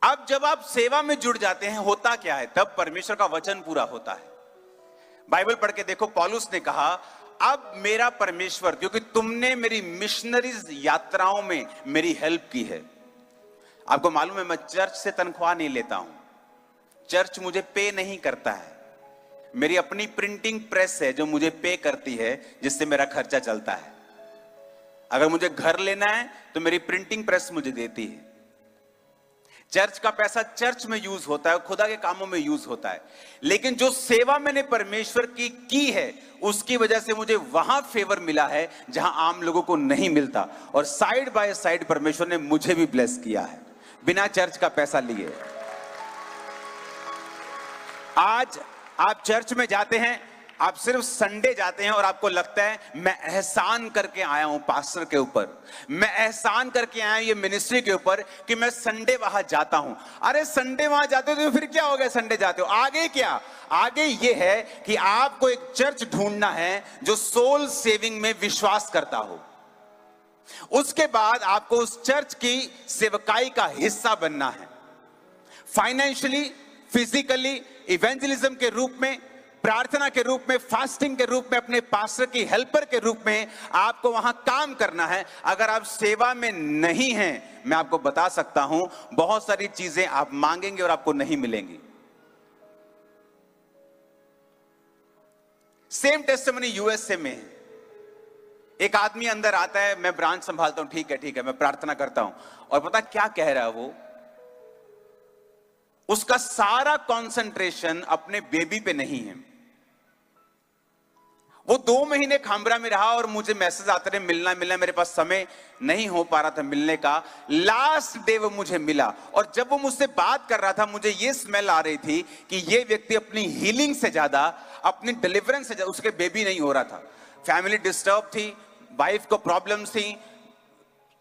अब जब आप सेवा में जुड़ जाते हैं, होता क्या है? तब परमेश्वर का वचन पूरा होता है। बाइबल पढ़ के देखो, पौलुस ने कहा, अब मेरा परमेश्वर, क्योंकि तुमने मेरी मिशनरीज यात्राओं में मेरी हेल्प की है। आपको मालूम है, मैं चर्च से तनख्वाह नहीं लेता हूं, चर्च मुझे पे नहीं करता है। मेरी अपनी प्रिंटिंग प्रेस है जो मुझे पे करती है, जिससे मेरा खर्चा चलता है। अगर मुझे घर लेना है तो मेरी प्रिंटिंग प्रेस मुझे देती है। चर्च का पैसा चर्च में यूज होता है, खुदा के कामों में यूज होता है। लेकिन जो सेवा मैंने परमेश्वर की है, उसकी वजह से मुझे वहां फेवर मिला है जहां आम लोगों को नहीं मिलता। और साइड बाय साइड परमेश्वर ने मुझे भी ब्लेस किया है, बिना चर्च का पैसा लिए। आज आप चर्च में जाते हैं, आप सिर्फ संडे जाते हैं और आपको लगता है मैं एहसान करके आया हूं पास्टर के ऊपर, मैं एहसान करके आया हूं ये मिनिस्ट्री के ऊपर कि मैं संडे वहां जाता हूं। अरे संडे वहां जाते हो तो फिर क्या हो गया? संडे जाते हो, आगे क्या? आगे ये है कि आपको एक चर्च ढूंढना है जो सोल सेविंग में विश्वास करता हो। उसके बाद आपको उस चर्च की सेवकाई का हिस्सा बनना है, फाइनेंशियली, फिजिकली, इवेंजलिज्म के रूप में, प्रार्थना के रूप में, फास्टिंग के रूप में, अपने पास्टर की हेल्पर के रूप में आपको वहां काम करना है। अगर आप सेवा में नहीं हैं, मैं आपको बता सकता हूं, बहुत सारी चीजें आप मांगेंगे और आपको नहीं मिलेंगी। सेम टेस्टिमनी यूएसए में है। एक आदमी अंदर आता है, मैं ब्रांच संभालता हूं, ठीक है, मैं प्रार्थना करता हूं, और पता क्या कह रहा है वो? उसका सारा कंसंट्रेशन अपने बेबी पे नहीं है। वो 2 महीने खामरा में रहा और मुझे मैसेज आते रहे, मिलना, मेरे पास समय नहीं हो पा रहा था मिलने का। लास्ट डे वो मुझे मिला, और जब वो मुझसे बात कर रहा था, मुझे ये स्मेल आ रही थी कि ये व्यक्ति अपनी हीलिंग से ज्यादा, अपनी डिलीवरेंस से ज्यादा, उसके बेबी नहीं हो रहा था। फैमिली डिस्टर्ब थी, वाइफ को प्रॉब्लम्स थी,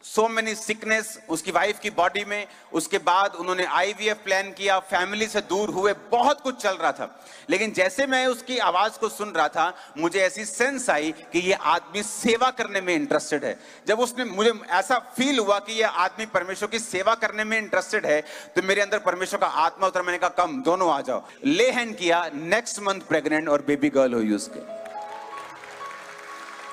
सो मेनी सिकनेस उसकी वाइफ की बॉडी में। उसके बाद उन्होंने आईवीएफ प्लान किया, फैमिली से दूर हुए, बहुत कुछ चल रहा था। लेकिन जैसे मैं उसकी आवाज को सुन रहा था, मुझे ऐसी सेंस आई कि ये आदमी सेवा करने में इंटरेस्टेड है। जब उसने, मुझे ऐसा फील हुआ कि ये आदमी परमेश्वर की सेवा करने में इंटरेस्टेड है, तो मेरे अंदर परमेश्वर का आत्मा उतरा। मैंने कहा, कम, दोनों आ जाओ। ले हैंड किया, नेक्स्ट मंथ प्रेग्नेंट और बेबी गर्ल हुई उसके।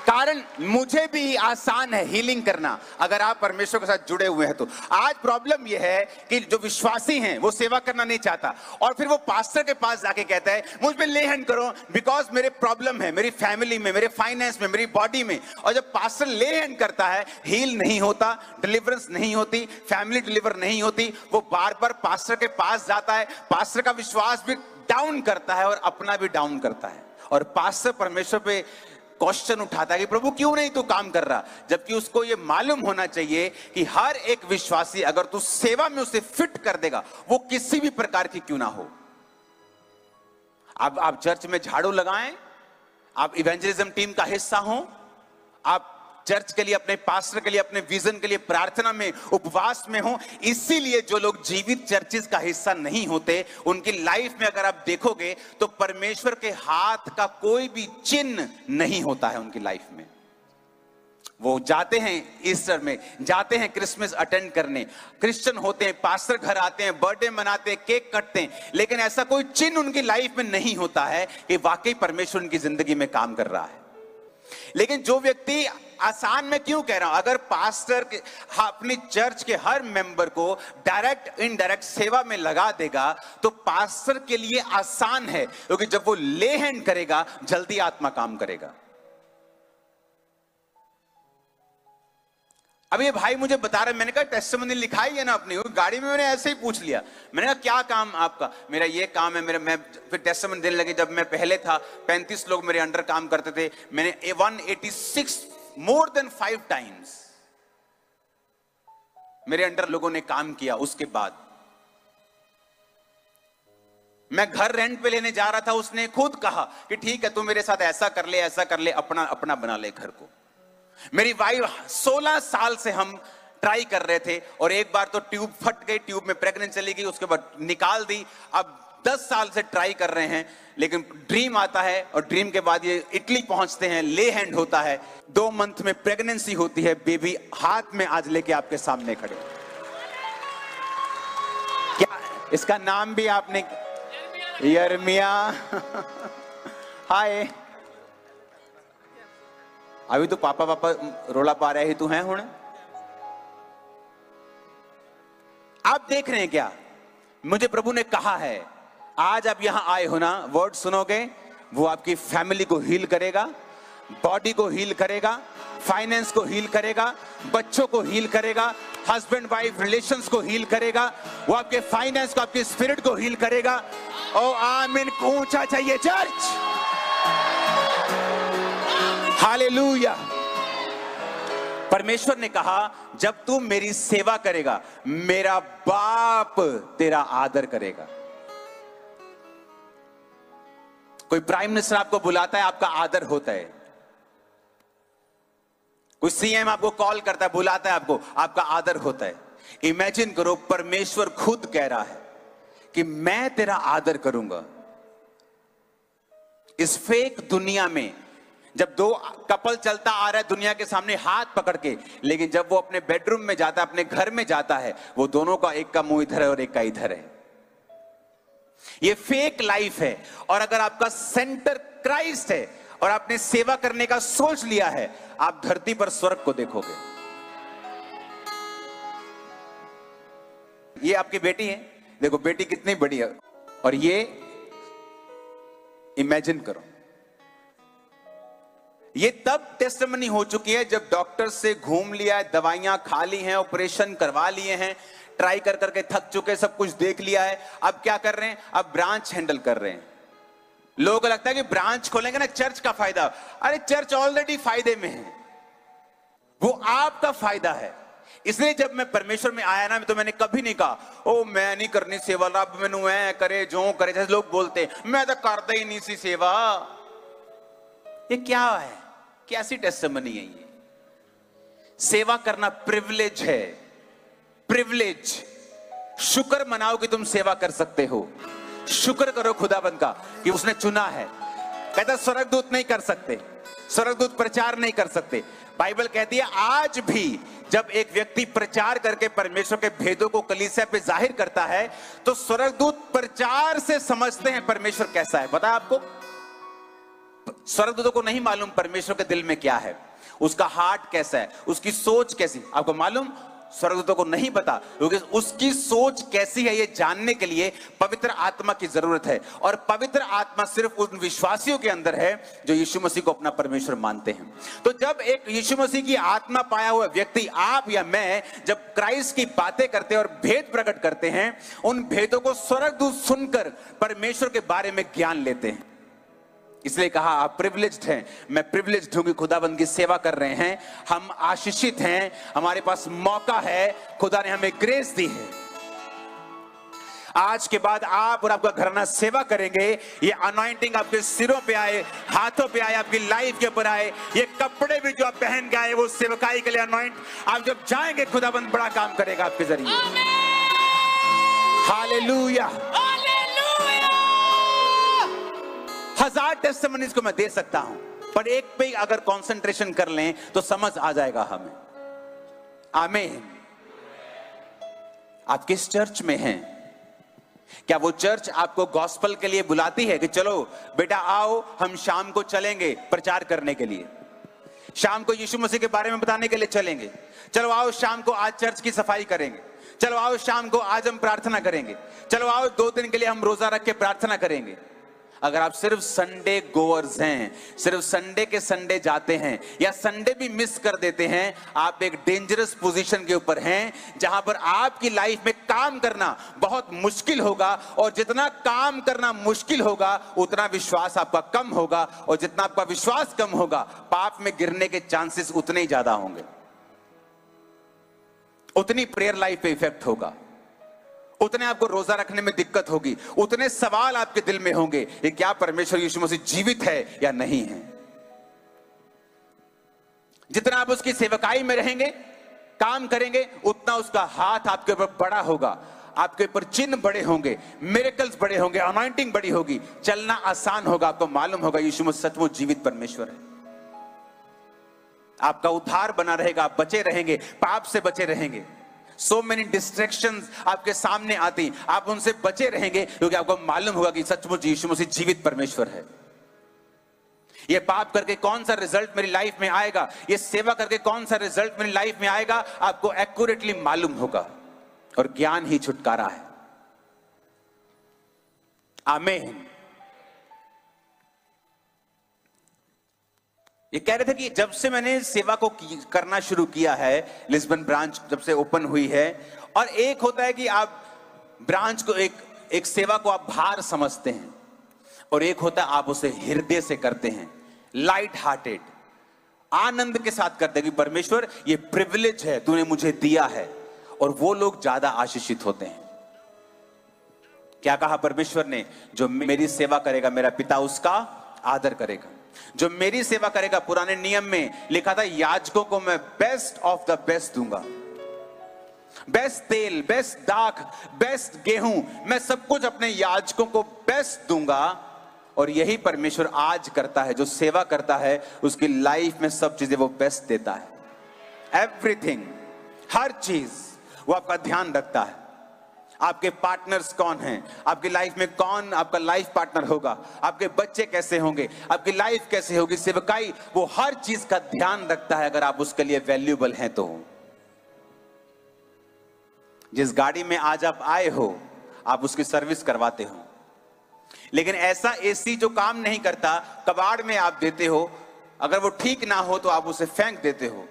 कारण मुझे भी आसान है हीलिंग करना, अगर आप परमेश्वर के साथ जुड़े हुए हैं तो। आज प्रॉब्लम यह है कि जो विश्वासी हैं वो सेवा करना नहीं चाहता, और फिर वो पास्टर के पास जाके कहता है, मुझ पे ले हैंड करो, बिकॉज मेरे प्रॉब्लम है, मेरी फैमिली में, मेरे फाइनेंस में, मेरी बॉडी में। और जब पास्टर ले हैंड करता है, हील नहीं होता, डिलीवरेंस नहीं होती, फैमिली डिलीवर नहीं होती। वो बार बार पास्टर के पास जाता है, पास्टर का विश्वास भी डाउन करता है और अपना भी डाउन करता है, और पास्टर परमेश्वर पे क्वेश्चन उठाता है कि प्रभु क्यों नहीं तू काम कर रहा। जबकि उसको ये मालूम होना चाहिए कि हर एक विश्वासी, अगर तू सेवा में उसे फिट कर देगा, वो किसी भी प्रकार की क्यों ना हो। आप चर्च में झाड़ू लगाएं, आप इवेंजलिज्म टीम का हिस्सा हो, आप चर्च के लिए, अपने पास्टर के लिए, अपने विजन के लिए प्रार्थना में, उपवास में हो। इसीलिए जो लोग जीवित चर्चेस का हिस्सा नहीं होते, उनकी लाइफ में अगर आप देखोगे तो परमेश्वर के हाथ का कोई भी चिन्ह नहीं होता है उनकी लाइफ में। वो जाते हैं ईस्टर में, जाते हैं क्रिसमस अटेंड करने, क्रिश्चियन होते हैं, पास्टर घर आते हैं, बर्थडे मनाते हैं, केक कटते हैं, लेकिन ऐसा कोई चिन्ह उनकी लाइफ में नहीं होता है कि वाकई परमेश्वर उनकी जिंदगी में काम कर रहा है। लेकिन जो व्यक्ति, आसान में क्यों कह रहा हूं, अगर पास्टर अपनी चर्च के हर मेंबर को डायरेक्ट इनडायरेक्ट सेवा में लगा देगा, तो पास्टर के लिए आसान है, क्योंकि जब वो ले हैंड करेगा, जल्दी आत्मा काम करेगा। अब ये भाई मुझे बता रहे, मैंने कहा टेस्टिमनी लिखाई है ना अपनी, गाड़ी में मैंने ऐसे ही पूछ लिया। मैंने कहा क्या काम आपका? मेरा ये काम है, मैं फिर टेस्टिमनी देने लगे। जब मैं पहले था, 35 लोग मेरे अंडर काम करते थे, मैंने 186 मोर देन 5 टाइम्स मेरे अंडर लोगों ने काम किया। उसके बाद मैं घर रेंट पे लेने जा रहा था, उसने खुद कहा कि ठीक है तू मेरे साथ ऐसा कर ले, अपना अपना बना ले घर को। मेरी वाइफ, 16 साल से हम ट्राई कर रहे थे, और एक बार तो ट्यूब फट गई, ट्यूब में प्रेग्नेंट चली गई, उसके बाद निकाल दी। अब 10 साल से ट्राई कर रहे हैं, लेकिन ड्रीम आता है, और ड्रीम के बाद ये इटली पहुंचते हैं, ले हैंड होता है, 2 मंथ में प्रेगनेंसी होती है, बेबी हाथ में आज लेके आपके सामने खड़े। इसका नाम भी आपने यिर्मयाह। हाय, अभी तो पापा पापा रोला पा रहे ही तू है हुण। आप देख रहे हैं क्या, मुझे प्रभु ने कहा है आज आप यहां आए हो ना, वर्ड सुनोगे, वो आपकी फैमिली को हील करेगा, बॉडी को हील करेगा, फाइनेंस को हील करेगा, बच्चों को हील करेगा, हस्बैंड वाइफ रिलेशंस को हील करेगा, वो आपके फाइनेंस को, आपके स्पिरिट को हील करेगा। ओ आमीन, ऊंचा चाहिए चर्च। हालेलुया। परमेश्वर ने कहा जब तू मेरी सेवा करेगा, मेरा बाप तेरा आदर करेगा। कोई प्राइम मिनिस्टर आपको बुलाता है, आपका आदर होता है। कोई सीएम आपको कॉल करता है, बुलाता है आपको, आपका आदर होता है। इमेजिन करो, परमेश्वर खुद कह रहा है कि मैं तेरा आदर करूंगा। इस फेक दुनिया में जब दो कपल चलता आ रहा है दुनिया के सामने हाथ पकड़ के, लेकिन जब वो अपने बेडरूम में जाता है, अपने घर में जाता है, वो दोनों का, एक का मुंह इधर है और एक का इधर है। ये फेक लाइफ है। और अगर आपका सेंटर क्राइस्ट है और आपने सेवा करने का सोच लिया है, आप धरती पर स्वर्ग को देखोगे। ये आपकी बेटी है, देखो बेटी कितनी बड़ी है। और ये इमेजिन करो, ये तब टेस्टिमनी हो चुकी है जब डॉक्टर से घूम लिया है, दवाइयां खा ली हैं, ऑपरेशन करवा लिए हैं, ट्राई कर करके थक चुके, सब कुछ देख लिया है। अब क्या कर रहे हैं, अब ब्रांच हैंडल कर रहे हैं। लोगों को लगता है कि ब्रांच खोलेंगे ना, चर्च का फायदा। अरे चर्च ऑलरेडी फायदे में है, वो आपका फायदा है। इसलिए जब मैं परमेश्वर में आया ना, तो मैंने कभी नहीं कहा ओ मैं नहीं करनी सेवा, रब मैनू ऐ करे जो करे, जैसे लोग बोलते हैं मैं तो करता ही नहीं सी सेवा। ये क्या है, कैसी टेस्टिमनी है ये? सेवा करना प्रिविलेज है, प्रिविलेज। शुक्र मनाओ कि तुम सेवा कर सकते हो। शुक्र करो खुदाबंद का कि उसने चुना है। कहता स्वर्गदूत नहीं कर सकते, स्वर्गदूत प्रचार नहीं कर सकते। बाइबल कहती है आज भी जब एक व्यक्ति प्रचार करके परमेश्वर के भेदों को कलीसिया पे जाहिर करता है, तो स्वर्गदूत प्रचार से समझते हैं परमेश्वर कैसा है। पता है आपको, स्वर्गदूतों को नहीं मालूम परमेश्वर के दिल में क्या है, उसका हार्ट कैसा है, उसकी सोच कैसी। आपको मालूम, स्वर्गदूतों को नहीं पता, क्योंकि उसकी सोच कैसी है ये जानने के लिए पवित्र आत्मा की जरूरत है। और पवित्र आत्मा सिर्फ उन विश्वासियों के अंदर है जो यीशु मसीह को अपना परमेश्वर मानते हैं। तो जब एक यीशु मसीह की आत्मा पाया हुआ व्यक्ति, आप या मैं, जब क्राइस्ट की बातें करते हैं और भेद प्रकट करते हैं, उन भेदों को स्वर्गदूत सुनकर परमेश्वर के बारे में ज्ञान लेते हैं। इसलिए कहा आप प्रिविलेज्ड हैं, मैं प्रिविलेज्ड हूं कि खुदाबंद की सेवा कर रहे हैं। हम आशीषित हैं, हमारे पास मौका है, खुदा ने हमें ग्रेस दी है। आज के बाद आप और आपका घराना सेवा करेंगे, ये अनॉइंटिंग आपके सिरों पे आए, हाथों पे आए, आपकी लाइफ के ऊपर आए। ये कपड़े भी जो आप पहन के आए वो सेवकाई के लिए अनॉइंट, आप जब जाएंगे खुदाबंद बड़ा काम करेगा आपके जरिए। हालेलुया। हजार टेस्टिमनीज को मैं दे सकता हूं, पर एक पे अगर कंसंट्रेशन कर लें तो समझ आ जाएगा हमें। आमीन। आप किस चर्च में हैं? क्या वो चर्च आपको गॉस्पल के लिए बुलाती है कि चलो बेटा आओ हम शाम को चलेंगे प्रचार करने के लिए, शाम को यीशु मसीह के बारे में बताने के लिए चलेंगे, चलो आओ शाम को आज चर्च की सफाई करेंगे, चलो आओ शाम को आज हम प्रार्थना करेंगे, चलो आओ 2 दिन के लिए हम रोजा रख के प्रार्थना करेंगे? अगर आप सिर्फ संडे गोअर्स हैं, सिर्फ संडे के संडे जाते हैं या संडे भी मिस कर देते हैं, आप एक डेंजरस पोजीशन के ऊपर हैं जहां पर आपकी लाइफ में काम करना बहुत मुश्किल होगा। और जितना काम करना मुश्किल होगा उतना विश्वास आपका कम होगा, और जितना आपका विश्वास कम होगा पाप में गिरने के चांसेस उतने ही ज्यादा होंगे, उतनी प्रेयर लाइफ पे इफेक्ट होगा, उतने आपको रोजा रखने में दिक्कत होगी, उतने सवाल आपके दिल में होंगे कि क्या परमेश्वर यीशु मसीह जीवित है या नहीं है। जितना आप उसकी सेवकाई में रहेंगे, काम करेंगे, उतना उसका हाथ आपके ऊपर बड़ा होगा, आपके ऊपर चिन्ह बड़े होंगे, मिरेकल्स बड़े होंगे, अनॉइंटिंग बड़ी होगी, चलना आसान होगा। आपको मालूम होगा यीशु मसीह सचमुच जीवित परमेश्वर है। आपका उद्धार बना रहेगा, आप बचे रहेंगे, पाप से बचे रहेंगे। सो मेनी डिस्ट्रैक्शंस आपके सामने आती, आप उनसे बचे रहेंगे क्योंकि आपको मालूम होगा कि सचमुच यीशु मसीह जीवित परमेश्वर है। ये पाप करके कौन सा रिजल्ट मेरी लाइफ में आएगा, ये सेवा करके कौन सा रिजल्ट मेरी लाइफ में आएगा, आपको एक्यूरेटली मालूम होगा। और ज्ञान ही छुटकारा है। आमीन। ये कह रहे थे कि जब से मैंने सेवा को करना शुरू किया है, लिस्बन ब्रांच जब से ओपन हुई है, और एक होता है कि आप ब्रांच को एक सेवा को आप भार समझते हैं, और एक होता है आप उसे हृदय से करते हैं, लाइट हार्टेड, आनंद के साथ करते हैं कि परमेश्वर ये प्रिविलेज है तूने मुझे दिया है। और वो लोग ज्यादा आशीषित होते हैं। क्या कहा परमेश्वर ने? जो मेरी सेवा करेगा मेरा पिता उसका आदर करेगा। जो मेरी सेवा करेगा, पुराने नियम में लिखा था याजकों को मैं बेस्ट ऑफ द बेस्ट दूंगा, बेस्ट तेल, बेस्ट दाख, बेस्ट गेहूं, मैं सब कुछ अपने याजकों को बेस्ट दूंगा। और यही परमेश्वर आज करता है। जो सेवा करता है उसकी लाइफ में सब चीजें वो बेस्ट देता है। एवरीथिंग, हर चीज वो आपका ध्यान रखता है। आपके पार्टनर्स कौन हैं, आपकी लाइफ में कौन आपका लाइफ पार्टनर होगा, आपके बच्चे कैसे होंगे, आपकी लाइफ कैसे होगी, सेवकाई, वो हर चीज का ध्यान रखता है अगर आप उसके लिए वैल्यूएबल हैं तो। जिस गाड़ी में आज आप आए हो आप उसकी सर्विस करवाते हो, लेकिन ऐसा एसी जो काम नहीं करता कबाड़ में आप देते हो, अगर वो ठीक ना हो तो आप उसे फेंक देते हो।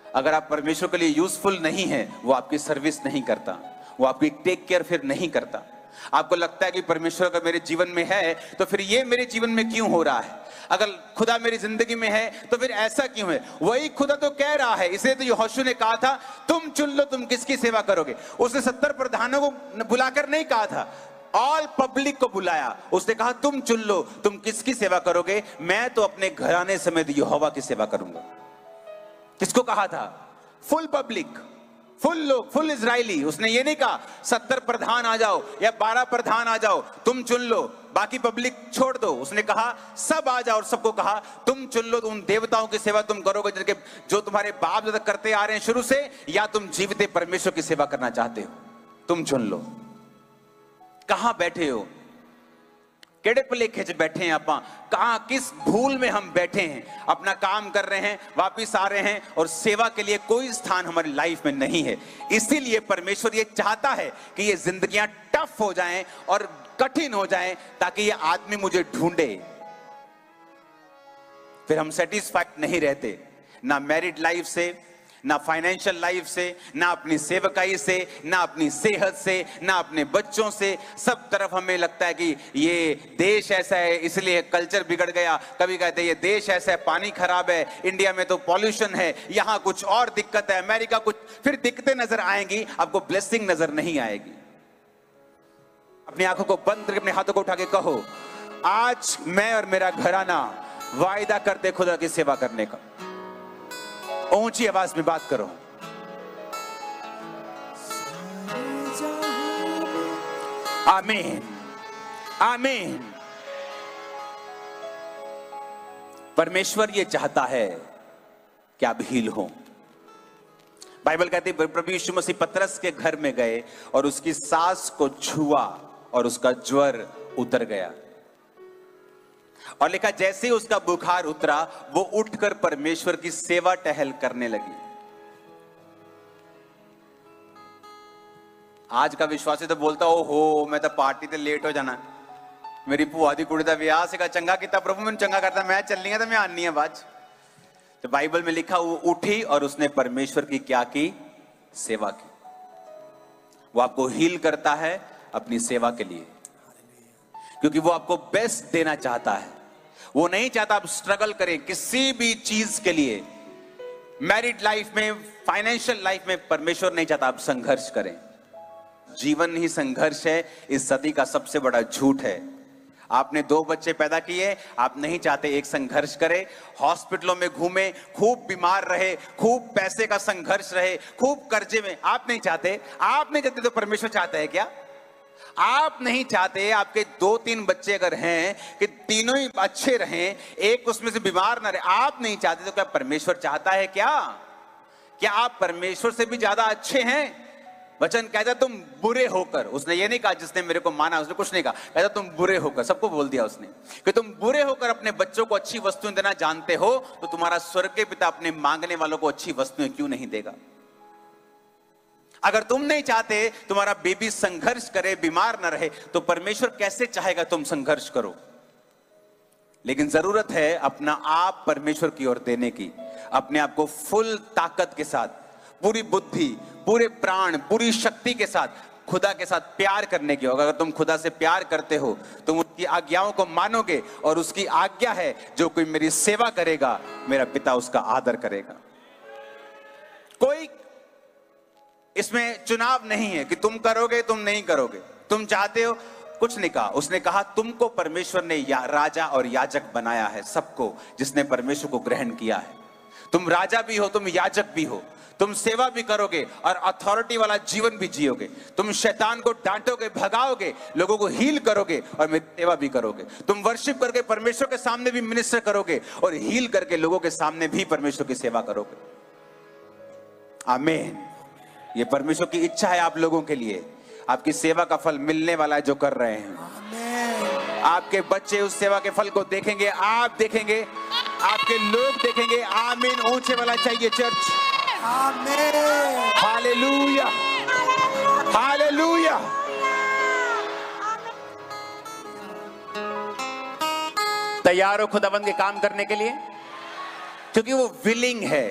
अगर आप परमेश्वर के लिए यूजफुल नहीं है, वो आपकी सर्विस नहीं करता, वो आपकी टेक केयर फिर नहीं करता। आपको लगता है कि परमेश्वर अगर मेरे जीवन में है तो फिर ये मेरे जीवन में क्यों हो रहा है, अगर खुदा मेरी जिंदगी में है तो फिर ऐसा क्यों है। वही खुदा तो कह रहा है। इसलिए तो यहोशू ने कहा था तुम चुन लो तुम किसकी सेवा करोगे। उसने 70 प्रधानों को बुलाकर नहीं कहा था, ऑल पब्लिक को बुलाया। उसने कहा तुम चुन लो तुम किसकी सेवा करोगे, मैं तो अपने घराने समेत यहोवा की सेवा करूंगा। किसको कहा था? फुल पब्लिक, फुल लोग, फुल इजरायली। उसने ये नहीं कहा 70 प्रधान आ जाओ या 12 प्रधान आ जाओ, तुम चुन लो बाकी पब्लिक छोड़ दो। उसने कहा सब आ जाओ और सबको कहा तुम चुन लो उन देवताओं की सेवा तुम करोगे जिनके जो तुम्हारे बाप दादा करते आ रहे हैं शुरू से, या तुम जीवित परमेश्वर की सेवा करना चाहते हो, तुम चुन लो। कहां बैठे हो, केड़े पलेखे च बैठे हैं आप, कहां किस भूल में हम बैठे हैं। अपना काम कर रहे हैं, वापिस आ रहे हैं और सेवा के लिए कोई स्थान हमारी लाइफ में नहीं है। इसीलिए परमेश्वर ये चाहता है कि ये जिंदगियां टफ हो जाएं और कठिन हो जाएं ताकि ये आदमी मुझे ढूंढे। फिर हम सेटिस्फाइड नहीं रहते, ना मैरिड लाइफ से, ना फाइनेंशियल लाइफ से, ना अपनी सेवकाई से, ना अपनी सेहत से, ना अपने बच्चों से। सब तरफ हमें लगता है कि ये देश ऐसा है इसलिए कल्चर बिगड़ गया। कभी कहते हैं ये देश ऐसा है, पानी खराब है, इंडिया में तो पॉल्यूशन है, यहां कुछ और दिक्कत है, अमेरिका कुछ। फिर दिक्कतें नजर आएंगी, आपको ब्लेसिंग नजर नहीं आएगी। अपनी आंखों को बंद करके अपने हाथों को उठा के कहो आज मैं और मेरा घराना वायदा करते खुदा की सेवा करने का। ऊंची आवाज में बात करो। आमीन, आमीन। परमेश्वर ये चाहता है कि आप हील हो। बाइबल कहती है प्रभु यीशु मसीह पतरस के घर में गए और उसकी सास को छुआ और उसका ज्वर उतर गया। और लिखा जैसे ही उसका बुखार उतरा वो उठकर परमेश्वर की सेवा टहल करने लगी। आज का विश्वासी तो बोलता ओहो मैं तो पार्टी ते लेट हो जाना, मेरी भूआ दी कुड़ी दा विआह सीगा, चंगा किता प्रभु मैंने चंगा करता, मैं चलनी है तो मैं आनी है बाद। तो बाइबल में लिखा वो उठी और उसने परमेश्वर की क्या की? सेवा की। वो आपको हील करता है अपनी सेवा के लिए, क्योंकि वो आपको बेस्ट देना चाहता है। वो नहीं चाहता आप स्ट्रगल करें किसी भी चीज के लिए। मैरिड लाइफ में, फाइनेंशियल लाइफ में परमेश्वर नहीं चाहता आप संघर्ष करें। जीवन ही संघर्ष है, इस सदी का सबसे बड़ा झूठ है। आपने 2 बच्चे पैदा किए, आप नहीं चाहते एक संघर्ष करे, हॉस्पिटलों में घूमे, खूब बीमार रहे, खूब पैसे का संघर्ष रहे, खूब कर्जे में, आप नहीं चाहते। आप नहीं चाहते तो परमेश्वर चाहता है क्या? आप नहीं चाहते आपके 2-3 बच्चे अगर हैं कि तीनों ही अच्छे रहें, एक उसमें से बीमार ना रहे, आप नहीं चाहते तो क्या परमेश्वर चाहता है क्या? क्या आप परमेश्वर से भी ज्यादा अच्छे हैं? वचन कहता तुम बुरे होकर, उसने ये नहीं कहा जिसने मेरे को माना, उसने कुछ नहीं कहा, कहता तुम बुरे होकर, सबको बोल दिया उसने कि तुम बुरे होकर अपने बच्चों को अच्छी वस्तुएं देना जानते हो, तो तुम्हारा स्वर्गीय पिता अपने मांगने वालों को अच्छी वस्तुएं क्यों नहीं देगा? अगर तुम नहीं चाहते तुम्हारा बेबी संघर्ष करे, बीमार न रहे, तो परमेश्वर कैसे चाहेगा तुम संघर्ष करो? लेकिन जरूरत है अपना आप परमेश्वर की ओर देने की, अपने आप को फुल ताकत के साथ, पूरी बुद्धि, पूरे प्राण, पूरी शक्ति के साथ खुदा के साथ प्यार करने की होगा। अगर तुम खुदा से प्यार करते हो तुम उसकी आज्ञाओं को मानोगे, और उसकी आज्ञा है जो कोई मेरी सेवा करेगा मेरा पिता उसका आदर करेगा। कोई इसमें चुनाव नहीं है कि तुम करोगे तुम नहीं करोगे, तुम चाहते हो, कुछ नहीं कहा। उसने कहा तुमको परमेश्वर ने राजा और याजक बनाया है, सबको जिसने परमेश्वर को ग्रहण किया है। तुम राजा भी हो, तुम याजक भी हो, तुम सेवा भी करोगे और अथॉरिटी वाला जीवन भी जियोगे। तुम शैतान को डांटोगे, भगाओगे, लोगों को हील करोगे और मेरी सेवा भी करोगे। तुम वर्शिप करके परमेश्वर के सामने भी मिनिस्टर करोगे और हील करके लोगों के सामने भी परमेश्वर की सेवा करोगे। आमीन। ये परमेश्वर की इच्छा है आप लोगों के लिए। आपकी सेवा का फल मिलने वाला है जो कर रहे हैं। आपके बच्चे उस सेवा के फल को देखेंगे, आप देखेंगे, आपके लोग देखेंगे। आमीन। ऊंचे वाला चाहिए चर्च। आमीन। Hallelujah, hallelujah. तैयार हो खुदाबंद के काम करने के लिए? क्योंकि वो विलिंग है,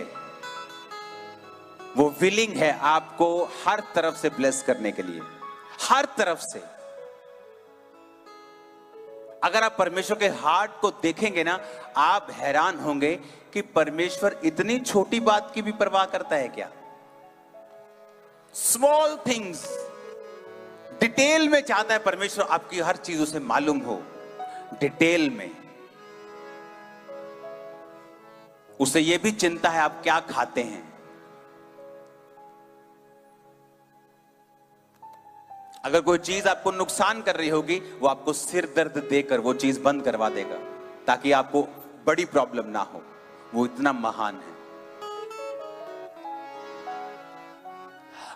वो विलिंग है आपको हर तरफ से ब्लेस करने के लिए, हर तरफ से। अगर आप परमेश्वर के हार्ट को देखेंगे ना, आप हैरान होंगे कि परमेश्वर इतनी छोटी बात की भी परवाह करता है क्या? स्मॉल थिंग्स, डिटेल में चाहता है परमेश्वर आपकी हर चीज उसे मालूम हो, डिटेल में। उसे यह भी चिंता है आप क्या खाते हैं। अगर कोई चीज आपको नुकसान कर रही होगी, वो आपको सिर दर्द देकर वो चीज बंद करवा देगा ताकि आपको बड़ी प्रॉब्लम ना हो। वो इतना महान है।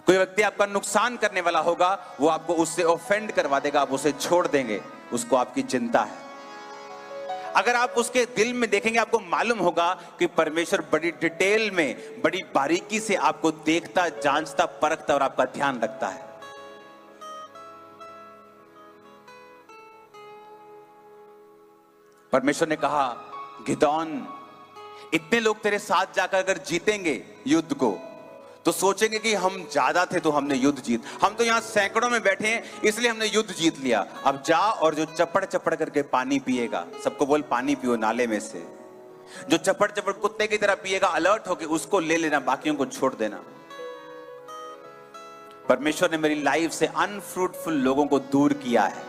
कोई व्यक्ति आपका नुकसान करने वाला होगा, वो आपको उससे ऑफेंड करवा देगा, आप उसे छोड़ देंगे, उसको आपकी चिंता है। अगर आप उसके दिल में देखेंगे, आपको मालूम होगा कि परमेश्वर बड़ी डिटेल में, बड़ी बारीकी से आपको देखता, जांचता, परखता और आपका ध्यान रखता है। परमेश्वर ने कहा, गिदोन, इतने लोग तेरे साथ जाकर अगर जीतेंगे युद्ध को, तो सोचेंगे कि हम ज्यादा थे तो हमने युद्ध जीत, हम तो यहां सैकड़ों में बैठे हैं इसलिए हमने युद्ध जीत लिया। अब जा और जो चपड़ चपड़ करके पानी पिएगा, सबको बोल पानी पियो नाले में से, जो चपड़ चपड़ कुत्ते की तरह पिएगा, अलर्ट होके उसको ले लेना, बाकियों को छोड़ देना। परमेश्वर ने मेरी लाइफ से अनफ्रूटफुल लोगों को दूर किया है,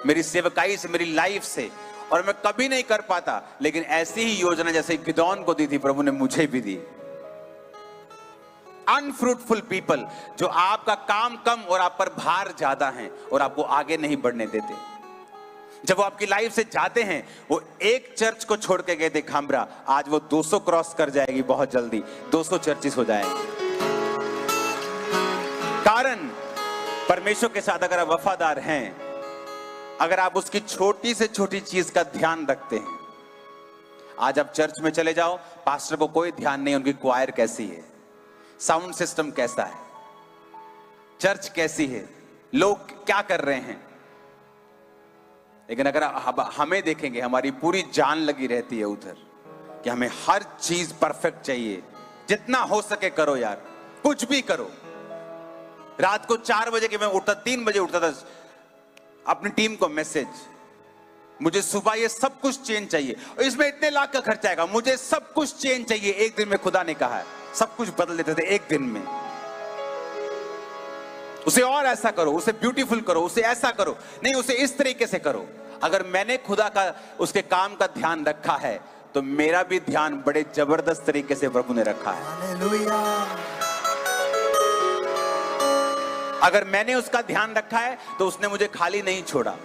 मेरी सेवकाई से, मेरी लाइफ से, और मैं कभी नहीं कर पाता, लेकिन ऐसी ही योजना जैसे गिदोन को दी थी प्रभु ने मुझे भी दी। अनफ्रूटफुल पीपल, जो आपका काम कम और आप पर भार ज्यादा है और आपको आगे नहीं बढ़ने देते। जब वो आपकी लाइफ से जाते हैं, वो एक चर्च को छोड़ के गए थे खामरा, आज वो 200 क्रॉस कर जाएगी बहुत जल्दी, 200 चर्चेस हो जाएंगे। कारण परमेश्वर के साथ अगर आप वफादार हैं, अगर आप उसकी छोटी से छोटी चीज का ध्यान रखते हैं। आज आप चर्च में चले जाओ, पास्टर को कोई ध्यान नहीं उनकी क्वायर कैसी है, साउंड सिस्टम कैसा है, चर्च कैसी है, लोग क्या कर रहे हैं। लेकिन अगर हमें देखेंगे, हमारी पूरी जान लगी रहती है उधर कि हमें हर चीज परफेक्ट चाहिए, जितना हो सके करो यार, कुछ भी करो। रात को 4 बजे के मैं उठता, 3 बजे उठता था, अपनी टीम को मैसेज, मुझे सुबह ये सब कुछ चेंज चाहिए, और इसमें इतने लाख का खर्चा आएगा, मुझे सब कुछ चेंज चाहिए। एक दिन में खुदा ने कहा है, सब कुछ बदल देते थे एक दिन में। उसे और ऐसा करो, उसे ब्यूटीफुल करो, उसे ऐसा करो, नहीं उसे इस तरीके से करो। अगर मैंने खुदा का, उसके काम का ध्यान रखा है, तो मेरा भी ध्यान बड़े जबरदस्त तरीके से प्रभु ने रखा है। हालेलुया। अगर मैंने उसका ध्यान रखा है तो उसने मुझे खाली नहीं छोड़ा।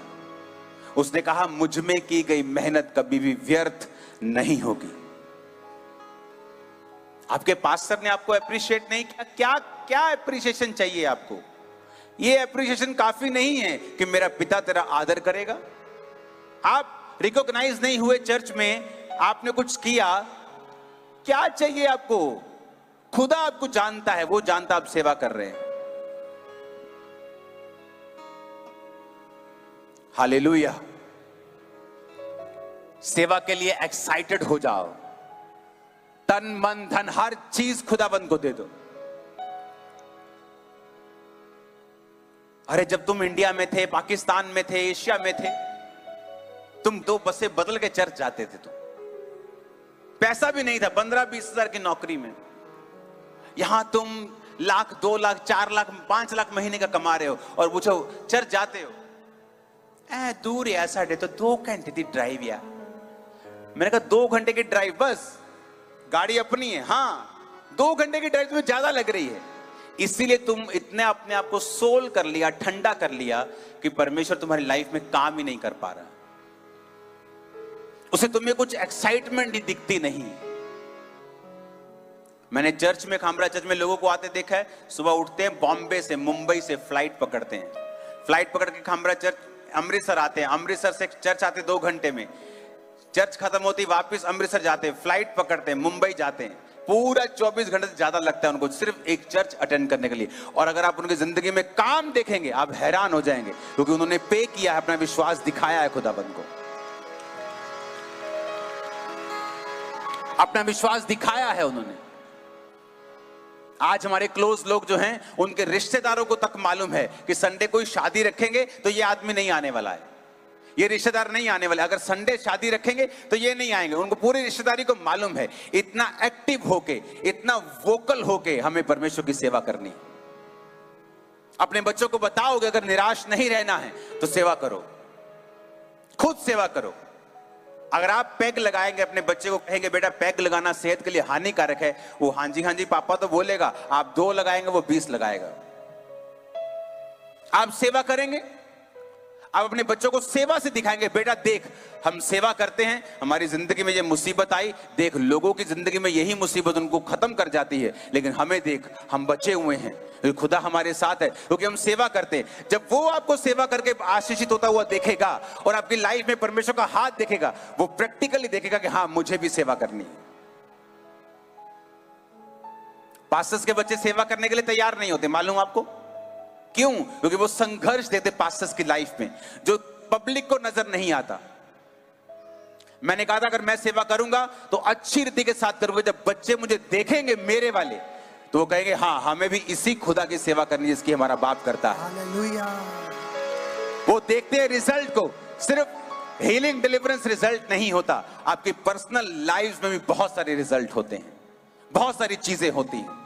उसने कहा, मुझ में की गई मेहनत कभी भी व्यर्थ नहीं होगी। आपके पास्टर ने आपको अप्रिशिएट नहीं किया, क्या क्या अप्रिसिएशन चाहिए आपको? ये अप्रिसिएशन काफी नहीं है कि मेरा पिता तेरा आदर करेगा। आप रिकॉग्नाइज नहीं हुए चर्च में, आपने कुछ किया, क्या चाहिए आपको? खुदा आपको जानता है, वो जानता आप सेवा कर रहे हैं। हालेलुया। सेवा के लिए एक्साइटेड हो जाओ, तन मन धन हर चीज खुदाबंद को दे दो। अरे जब तुम इंडिया में थे, पाकिस्तान में थे, एशिया में थे, तुम 2 बसें बदल के चर्च जाते थे। तुम पैसा भी नहीं था, 15-20 हजार की नौकरी में। यहां तुम लाख, 2 लाख, 4 लाख, 5 लाख महीने का कमा रहे हो और पूछो चर्च जाते हो? दूर है साढ़े, तो 2 घंटे की ड्राइव यार। मैंने कहा 2 घंटे की ड्राइव बस? गाड़ी अपनी है? हाँ, 2 घंटे की ड्राइव तुम्हें ज्यादा लग रही है। इसीलिए तुम इतने अपने आप को सोल कर लिया, ठंडा कर लिया कि परमेश्वर तुम्हारी लाइफ में काम ही नहीं कर पा रहा। उसे तुम्हें कुछ एक्साइटमेंट ही दिखती नहीं। मैंने चर्च में, खामरा चर्च में लोगों को आते देखा है, सुबह उठते हैं, बॉम्बे से, मुंबई से फ्लाइट पकड़ते हैं, फ्लाइट पकड़ के खामरा चर्च अमृतसर आते हैं, अमृतसर से चर्च आते 2 घंटे में, चर्च खत्म होती वापस अमृतसर जाते हैं, फ्लाइट पकड़ते हैं, मुंबई जाते हैं। पूरा 24 घंटे से ज्यादा लगता है उनको सिर्फ एक चर्च अटेंड करने के लिए। और अगर आप उनकी जिंदगी में काम देखेंगे, आप हैरान हो जाएंगे, क्योंकि उन्होंने पे किया है, अपना विश्वास दिखाया है खुदाबंद को, अपना विश्वास दिखाया है उन्होंने। आज हमारे क्लोज लोग जो हैं, उनके रिश्तेदारों को तक मालूम है कि संडे कोई शादी रखेंगे तो ये आदमी नहीं आने वाला है, ये रिश्तेदार नहीं आने वाले। अगर संडे शादी रखेंगे तो ये नहीं आएंगे। उनको पूरी रिश्तेदारी को मालूम है। इतना एक्टिव होके, इतना वोकल होके हमें परमेश्वर की सेवा करनी। अपने बच्चों को बताओगे अगर निराश नहीं रहना है तो सेवा करो, खुद सेवा करो। अगर आप पैग लगाएंगे, अपने बच्चे को कहेंगे बेटा पैग लगाना सेहत के लिए हानिकारक है, वो हाँ जी पापा तो बोलेगा। आप 2 लगाएंगे, वो 20 लगाएगा। आप सेवा करेंगे, आप अपने बच्चों को सेवा से दिखाएंगे, बेटा देख हम सेवा करते हैं, हमारी जिंदगी में ये मुसीबत आई, देख लोगों की जिंदगी में यही मुसीबत उनको खत्म कर जाती है, लेकिन हमें देख हम बचे हुए हैं, खुदा हमारे साथ है क्योंकि हम सेवा करते हैं। जब वो आपको सेवा करके आशीषित होता हुआ देखेगा और आपकी लाइफ में परमेश्वर का हाथ देखेगा, वो प्रैक्टिकली देखेगा कि हाँ मुझे भी सेवा करनी है। पास्टर्स के बच्चे सेवा करने के लिए तैयार नहीं होते, मालूम आपको क्यों? क्योंकि वो संघर्ष देते पास्टर्स की लाइफ में, जो पब्लिक को नजर नहीं आता। मैंने कहा था अगर मैं सेवा करूंगा तो अच्छी रीति के साथ करूंगा। जब बच्चे मुझे देखेंगे मेरे वाले, तो वो कहेंगे हाँ हमें भी इसी खुदा की सेवा करनी जिसकी हमारा बाप करता है। हालेलुया। वो देखते हैं रिजल्ट को। सिर्फ हीलिंग डिलीवरेंस रिजल्ट नहीं होता, आपकी पर्सनल लाइफ में भी बहुत सारे रिजल्ट होते हैं, बहुत सारी चीजें होती हैं,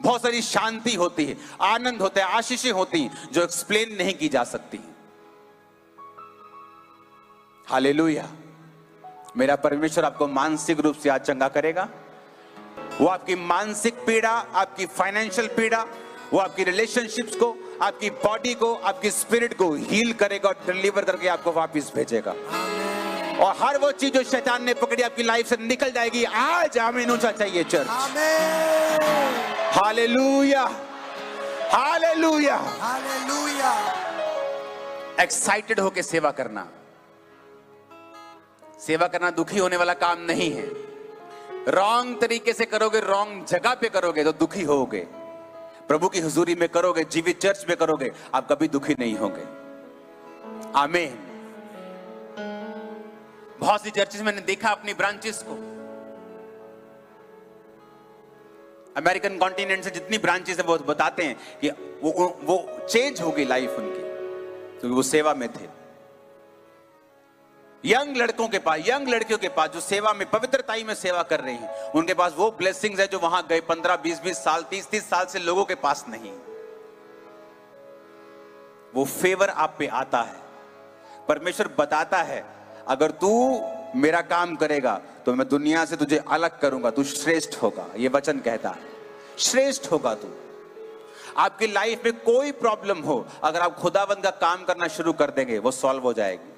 बहुत सारी शांति होती है, आनंद होता है, आशीषें होती हैं जो एक्सप्लेन नहीं की जा सकती। हालेलुया। मेरा परमेश्वर आपको मानसिक रूप से आज चंगा करेगा। वो आपकी मानसिक पीड़ा, आपकी फाइनेंशियल पीड़ा, वो आपकी रिलेशनशिप्स को, आपकी बॉडी को, आपकी स्पिरिट को हील करेगा और डिलीवर करके आपको वापस भेजेगा। और हर वो चीज जो शैतान ने पकड़ी आपकी लाइफ से निकल जाएगी। आज आमीन ऊंचा चाहिए church. Hallelujah, hallelujah, hallelujah. Excited होके सेवा करना। सेवा करना दुखी होने वाला काम नहीं है। रॉन्ग तरीके से करोगे, रॉन्ग जगह पे करोगे तो दुखी होगे। प्रभु की हुजूरी में करोगे, जीवित चर्च में करोगे, आप कभी दुखी नहीं होंगे। आमीन। बहुत सी चर्चेस मैंने देखा अपनी ब्रांचेस को, अमेरिकन कॉन्टिनेंट से जितनी ब्रांचेस है वो बताते हैं कि वो चेंज हो गई लाइफ उनकी, क्योंकि वो सेवा में थे। यंग लड़कों के पास, यंग लड़कियों के पास जो सेवा में, पवित्रताई में सेवा कर रही हैं, उनके पास वो ब्लेसिंग्स है जो वहां गए 15, 20 साल, 30 साल से लोगों के पास नहीं। वो फेवर आप पे आता है। परमेश्वर बताता है अगर तू मेरा काम करेगा तो मैं दुनिया से तुझे अलग करूंगा, तू श्रेष्ठ होगा। ये वचन कहता है श्रेष्ठ होगा तू। आपकी लाइफ में कोई प्रॉब्लम हो, अगर आप खुदावंद का काम करना शुरू कर देंगे वो सॉल्व हो जाएगी।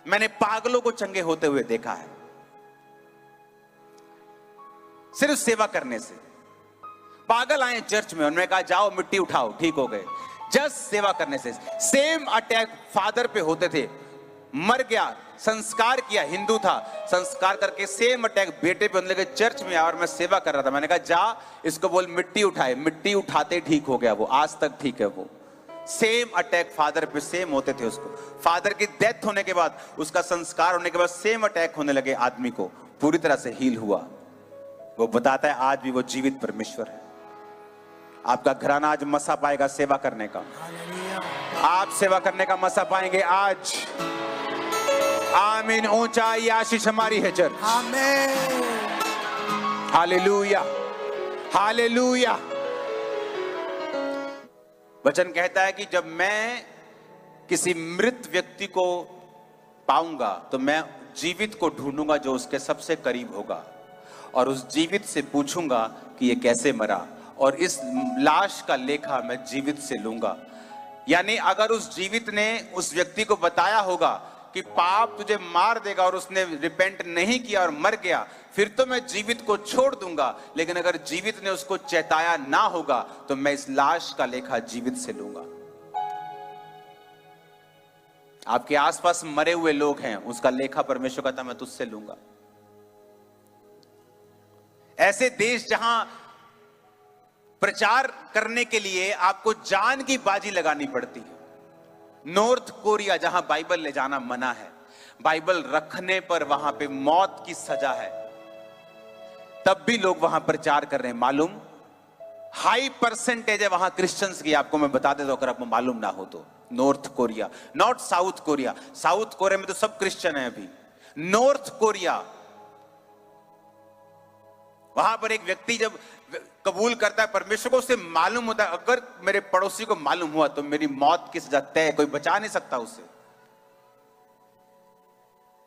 मैंने पागलों को चंगे होते हुए देखा है सिर्फ सेवा करने से। पागल आए चर्च में, उन्होंने कहा जाओ मिट्टी उठाओ, ठीक हो गए। जस्ट सेवा करने से। सेम अटैक फादर पे होते थे, मर गया, संस्कार किया, हिंदू था, संस्कार करके सेम अटैक बेटे पे होने लगे। चर्च में आया और मैं सेवा कर रहा था, मैंने कहा जा इसको बोल मिट्टी उठाए, मिट्टी उठाते ठीक हो गया वो, आज तक ठीक है वो। सेम अटैक फादर पे सेम होते थे उसको। फादर की डेथ होने के बाद, उसका संस्कार होने के बाद सेम अटैक होने लगे आदमी को, पूरी तरह से हील हुआ। वो बताता है आज भी वो जीवित परमेश्वर है। आपका घराना आज मसा पाएगा सेवा करने का, आप सेवा करने का मसा पाएंगे आज। आमीन। ऊंचा ये आशीष हमारी है चर्च। आमीन। Hallelujah, hallelujah. वचन कहता है कि जब मैं किसी मृत व्यक्ति को पाऊंगा तो मैं जीवित को ढूंढूंगा जो उसके सबसे करीब होगा, और उस जीवित से पूछूंगा कि ये कैसे मरा, और इस लाश का लेखा मैं जीवित से लूंगा। यानी अगर उस जीवित ने उस व्यक्ति को बताया होगा कि पाप तुझे मार देगा और उसने रिपेंट नहीं किया और मर गया, फिर तो मैं जीवित को छोड़ दूंगा। लेकिन अगर जीवित ने उसको चेताया ना होगा तो मैं इस लाश का लेखा जीवित से लूंगा। आपके आसपास मरे हुए लोग हैं, उसका लेखा परमेश्वर कहता मैं तुझसे लूंगा। ऐसे देश जहां प्रचार करने के लिए आपको जान की बाजी लगानी पड़ती है, नॉर्थ कोरिया जहां बाइबल ले जाना मना है, बाइबल रखने पर वहां पे मौत की सजा है, तब भी लोग वहां प्रचार कर रहे हैं। मालूम हाई परसेंटेज है वहां क्रिश्चियंस की, आपको मैं बता देता हूं अगर आपको मालूम ना हो तो। North Korea, not south Korea. South Korea में तो सब क्रिश्चियन है अभी। नॉर्थ कोरिया, वहां पर एक व्यक्ति जब कबूल करता है परमेश्वर को, उसे मालूम होता है अगर मेरे पड़ोसी को मालूम हुआ तो मेरी मौत की सजा तय, कोई बचा नहीं सकता उसे।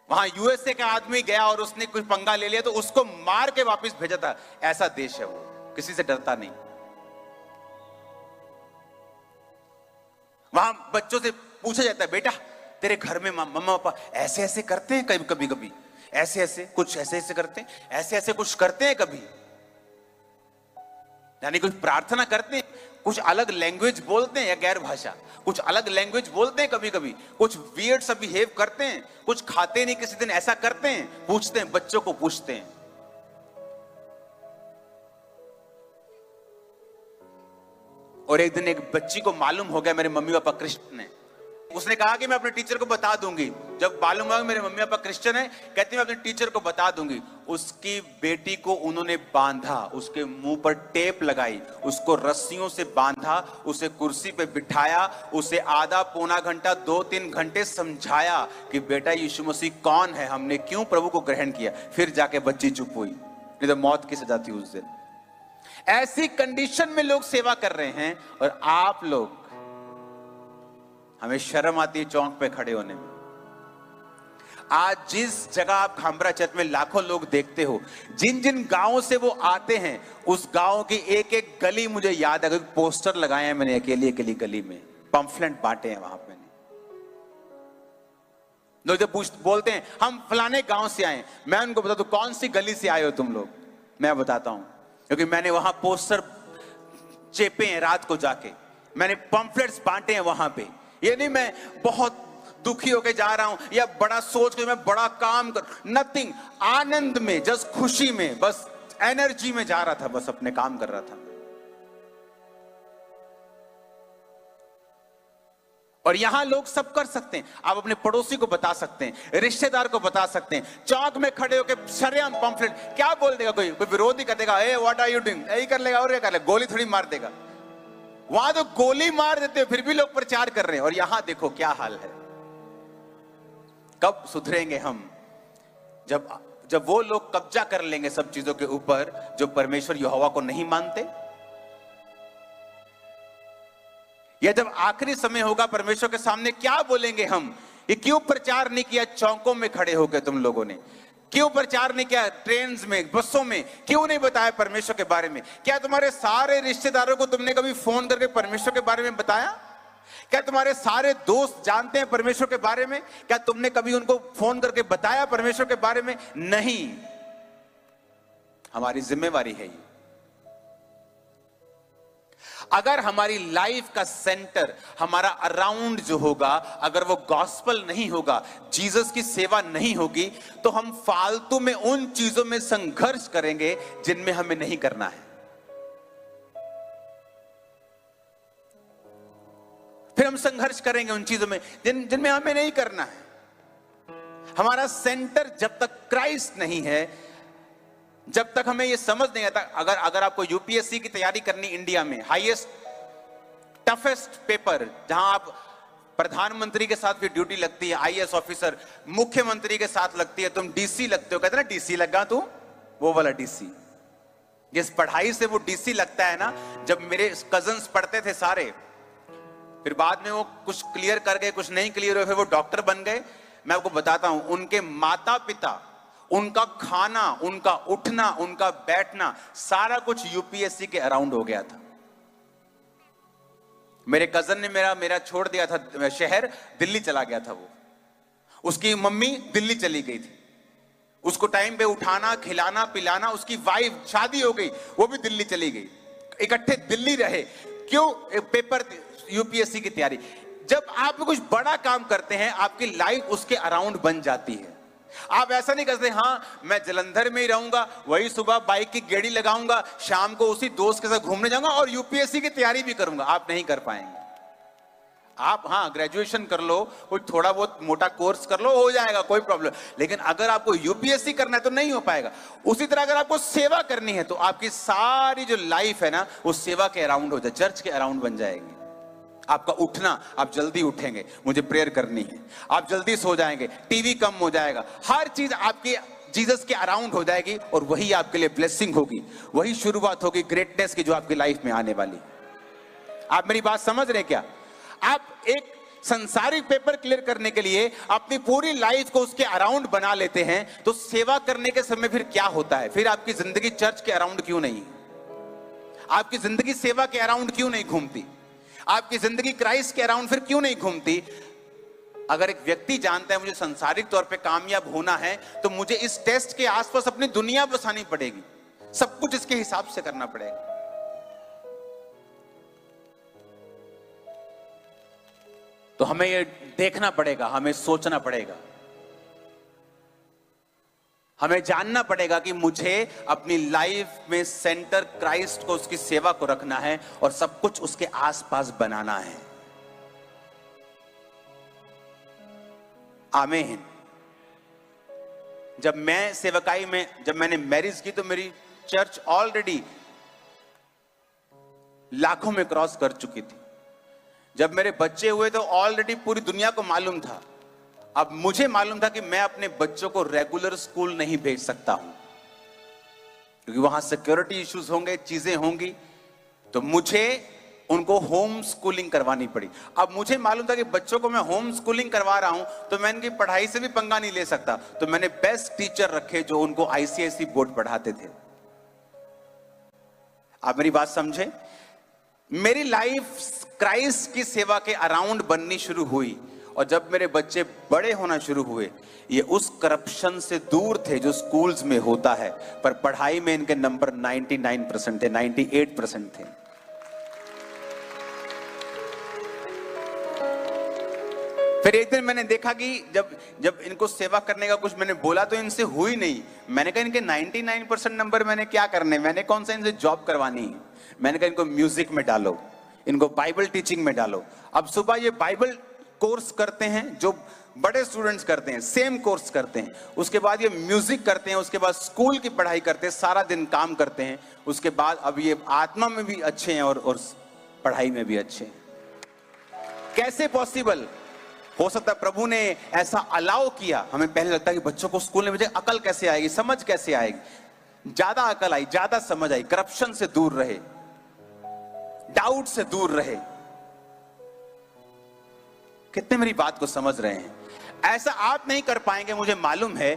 वहां यूएसए का आदमी गया और उसने कुछ पंगा ले लिया तो उसको मार के वापस भेजा था। ऐसा देश है वो, किसी से डरता नहीं। वहां बच्चों से पूछा जाता है बेटा तेरे घर में मम्मा पापा ऐसे ऐसे करते हैं, कभी कभी ऐसे ऐसे कुछ ऐसे ऐसे करते हैं, ऐसे ऐसे कुछ करते हैं कभी, यानी कुछ प्रार्थना करते हैं, कुछ अलग लैंग्वेज बोलते हैं या गैर भाषा, कुछ अलग लैंग्वेज बोलते हैं कभी कभी, कुछ वियर्ड सा बिहेव करते हैं, कुछ खाते नहीं किसी दिन ऐसा करते हैं, पूछते हैं, बच्चों को पूछते हैं। और एक दिन एक बच्ची को मालूम हो गया मेरे मम्मी पापा क्रिश्चियन है, उसने कहा कि मैं अपने टीचर को बता दूंगी। जब मालूम हुआ मेरे मम्मी पापा क्रिश्चियन है, कहती मैं अपने टीचर को बता दूंगी। उसकी बेटी को उन्होंने बांधा, उसके मुंह पर टेप लगाई, उसको रस्सियों से बांधा, उसे कुर्सी पे बिठाया, उसे आधा पौना घंटा 2-3 घंटे समझाया कि बेटा यीशु मसीह कौन है, हमने क्यों प्रभु को ग्रहण किया। फिर जाके बच्ची चुप हुई, नहीं तो मौत की सजा थी उस दिन। ऐसी कंडीशन में लोग सेवा कर रहे हैं और आप लोग, हमें शर्म आती है चौक पे खड़े होने में। आज जिस जगह आप खामरा चर्च में लाखों लोग देखते हो, जिन जिन गांवों से वो आते हैं, उस गांव की एक एक गली मुझे याद है, पोस्टर लगाए हैं मैंने अकेली अकेली गली में, पंफलेट बांटे हैं वहां पे। लोग जब बोलते हैं हम फलाने गांव से आए, मैं उनको बताता हूं कौन सी गली से आए हो तुम लोग, मैं बताता हूं, क्योंकि मैंने वहां पोस्टर चेपे हैं, रात को जाके मैंने पंफलेट्स बांटे हैं वहां पे। ये नहीं मैं बहुत दुखी होके जा रहा हूं या बड़ा सोच के मैं बड़ा काम कर, नथिंग, आनंद में, जस्ट खुशी में, बस एनर्जी में जा रहा था, बस अपने काम कर रहा था। और यहां लोग सब कर सकते हैं। आप अपने पड़ोसी को बता सकते हैं, रिश्तेदार को बता सकते हैं, चौक में खड़े होकर शरेआम पंफलेट, क्या बोल देगा कोई विरोधी कर देगा, ए व्हाट आर यू डूइंग, यही कर लेगा और ये कर लेगा, गोली थोड़ी मार देगा। वहां तो गोली मार देते फिर भी लोग प्रचार कर रहे हैं। और यहां देखो क्या हाल है। कब सुधरेंगे हम? जब वो लोग कब्जा कर लेंगे सब चीजों के ऊपर जो परमेश्वर यहोवा को नहीं मानते, या जब आखिरी समय होगा परमेश्वर के सामने क्या बोलेंगे हम? ये क्यों प्रचार नहीं किया चौकों में खड़े होकर तुम लोगों ने? क्यों प्रचार नहीं किया ट्रेन में, बसों में? क्यों नहीं बताया परमेश्वर के बारे में? क्या तुम्हारे सारे रिश्तेदारों को तुमने कभी फोन करके परमेश्वर के बारे में बताया? क्या तुम्हारे सारे दोस्त जानते हैं परमेश्वर के बारे में? क्या तुमने कभी उनको फोन करके बताया परमेश्वर के बारे में? नहीं। हमारी जिम्मेवारी है ये। अगर हमारी लाइफ का सेंटर, हमारा अराउंड जो होगा, अगर वो गॉस्पल नहीं होगा, जीसस की सेवा नहीं होगी, तो हम फालतू में उन चीजों में संघर्ष करेंगे जिनमें हमें नहीं करना है। फिर हम संघर्ष करेंगे उन चीजों में जिनमें हमें नहीं करना है। हमारा सेंटर जब तक क्राइस्ट नहीं है, जब तक हमें ये समझ नहीं आता। अगर आपको यूपीएससी की तैयारी करनी, इंडिया में हाईएस्ट टफेस्ट पेपर, जहां आप प्रधानमंत्री के साथ भी ड्यूटी लगती है, आईएएस ऑफिसर, मुख्यमंत्री के साथ लगती है, तुम डीसी लगते हो, कहते ना डीसी लगा तू, वो वाला डीसी। जिस पढ़ाई से वो डीसी लगता है ना, जब मेरे कजन्स पढ़ते थे सारे, फिर बाद में वो कुछ क्लियर कर गए, कुछ नहीं क्लियर हुए, फिर वो डॉक्टर बन गए। मैं आपको बताता हूं, उनके माता पिता, उनका खाना, उनका उठना, उनका बैठना, सारा कुछ यूपीएससी के अराउंड हो गया था। मेरे कजन ने मेरा छोड़ दिया था शहर, दिल्ली चला गया था वो। उसकी मम्मी दिल्ली चली गई थी, उसको टाइम पे उठाना, खिलाना, पिलाना। उसकी वाइफ, शादी हो गई, वो भी दिल्ली चली गई। इकट्ठे दिल्ली रहे, क्यों? पेपर, यूपीएससी की तैयारी। जब आप कुछ बड़ा काम करते हैं, आपकी लाइफ उसके अराउंड बन जाती है। आप ऐसा नहीं करते, हाँ मैं जलंधर में ही रहूंगा, वही सुबह बाइक की गेड़ी लगाऊंगा, शाम को उसी दोस्त के साथ घूमने जाऊंगा और यूपीएससी की तैयारी भी करूंगा। आप नहीं कर पाएंगे। आप हाँ ग्रेजुएशन कर लो, कोई थोड़ा बहुत मोटा कोर्स कर लो, हो जाएगा, कोई प्रॉब्लम। लेकिन अगर आपको यूपीएससी करना है तो नहीं हो पाएगा। उसी तरह अगर आपको सेवा करनी है तो आपकी सारी जो लाइफ है ना, वो सेवा के अराउंड हो जाए, चर्च के अराउंड बन जाएगी। आपका उठना, आप जल्दी उठेंगे, मुझे प्रेयर करनी है, आप जल्दी सो जाएंगे, टीवी कम हो जाएगा, हर चीज आपकी जीसस के अराउंड हो जाएगी और वही आपके लिए ब्लेसिंग होगी, वही शुरुआत होगी ग्रेटनेस की जो आपकी लाइफ में आने वाली। आप मेरी बात समझ रहे क्या? आप एक संसारिक पेपर क्लियर करने के लिए अपनी पूरी लाइफ को उसके अराउंड बना लेते हैं, तो सेवा करने के समय फिर क्या होता है? फिर आपकी जिंदगी चर्च के अराउंड क्यों नहीं? आपकी जिंदगी सेवा के अराउंड क्यों नहीं घूमती? आपकी जिंदगी क्राइस्ट के अराउंड फिर क्यों नहीं घूमती? अगर एक व्यक्ति जानता है मुझे संसारिक तौर पे कामयाब होना है, तो मुझे इस टेस्ट के आसपास अपनी दुनिया बसानी पड़ेगी, सब कुछ इसके हिसाब से करना पड़ेगा। तो हमें ये देखना पड़ेगा, हमें सोचना पड़ेगा, हमें जानना पड़ेगा कि मुझे अपनी लाइफ में सेंटर क्राइस्ट को, उसकी सेवा को रखना है और सब कुछ उसके आसपास बनाना है। आमीन। जब मैं सेवकाई में, जब मैंने मैरिज की, तो मेरी चर्च ऑलरेडी लाखों में क्रॉस कर चुकी थी। जब मेरे बच्चे हुए तो ऑलरेडी पूरी दुनिया को मालूम था। अब मुझे मालूम था कि मैं अपने बच्चों को रेगुलर स्कूल नहीं भेज सकता हूं, क्योंकि वहां सिक्योरिटी इश्यूज होंगे, चीजें होंगी, तो मुझे उनको होम स्कूलिंग करवानी पड़ी। अब मुझे मालूम था कि बच्चों को मैं होम स्कूलिंग करवा रहा हूं, तो मैं इनकी पढ़ाई से भी पंगा नहीं ले सकता, तो मैंने बेस्ट टीचर रखे जो उनको आईसीएसई बोर्ड पढ़ाते थे। आप मेरी बात समझे? मेरी लाइफ क्राइस्ट की सेवा के अराउंड बननी शुरू हुई, और जब मेरे बच्चे बड़े होना शुरू हुए, ये उस करप्शन से दूर थे जो स्कूल्स में होता है, पर पढ़ाई में इनके नंबर 99% थे, 98% थे। फिर एक दिन मैंने देखा कि जब इनको सेवा करने का कुछ मैंने बोला तो इनसे हुई नहीं। मैंने कहा इनके 99% नंबर मैंने क्या करने, मैंने कौन सा इनसे जॉब करवानी है। मैंने कहा इनको म्यूजिक में डालो, इनको बाइबल टीचिंग में डालो। अब सुबह ये बाइबल कोर्स करते हैं जो बड़े स्टूडेंट्स करते हैं, सेम कोर्स करते हैं, उसके बाद ये म्यूजिक करते हैं, उसके बाद स्कूल की पढ़ाई करते हैं, सारा दिन काम करते हैं, उसके बाद अब ये आत्मा में भी अच्छे हैं और पढ़ाई में भी अच्छे हैं। कैसे पॉसिबल हो सकता है? प्रभु ने ऐसा अलाउ किया। हमें पहले लगता है कि बच्चों को स्कूल में भेजे, अकल कैसे आएगी, समझ कैसे आएगी। ज्यादा अकल आई, ज्यादा समझ आई, करप्शन से दूर रहे, डाउट से दूर रहे। कितने मेरी बात को समझ रहे हैं? ऐसा आप नहीं कर पाएंगे, मुझे मालूम है।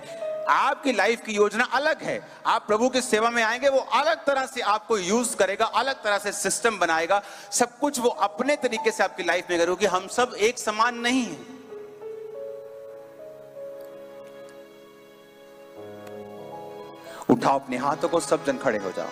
आपकी लाइफ की योजना अलग है। आप प्रभु की सेवा में आएंगे, वो अलग तरह से आपको यूज करेगा, अलग तरह से सिस्टम बनाएगा, सब कुछ वो अपने तरीके से आपकी लाइफ में करेगा, क्योंकि हम सब एक समान नहीं हैं। उठाओ अपने हाथों को, सब जन खड़े हो जाओ।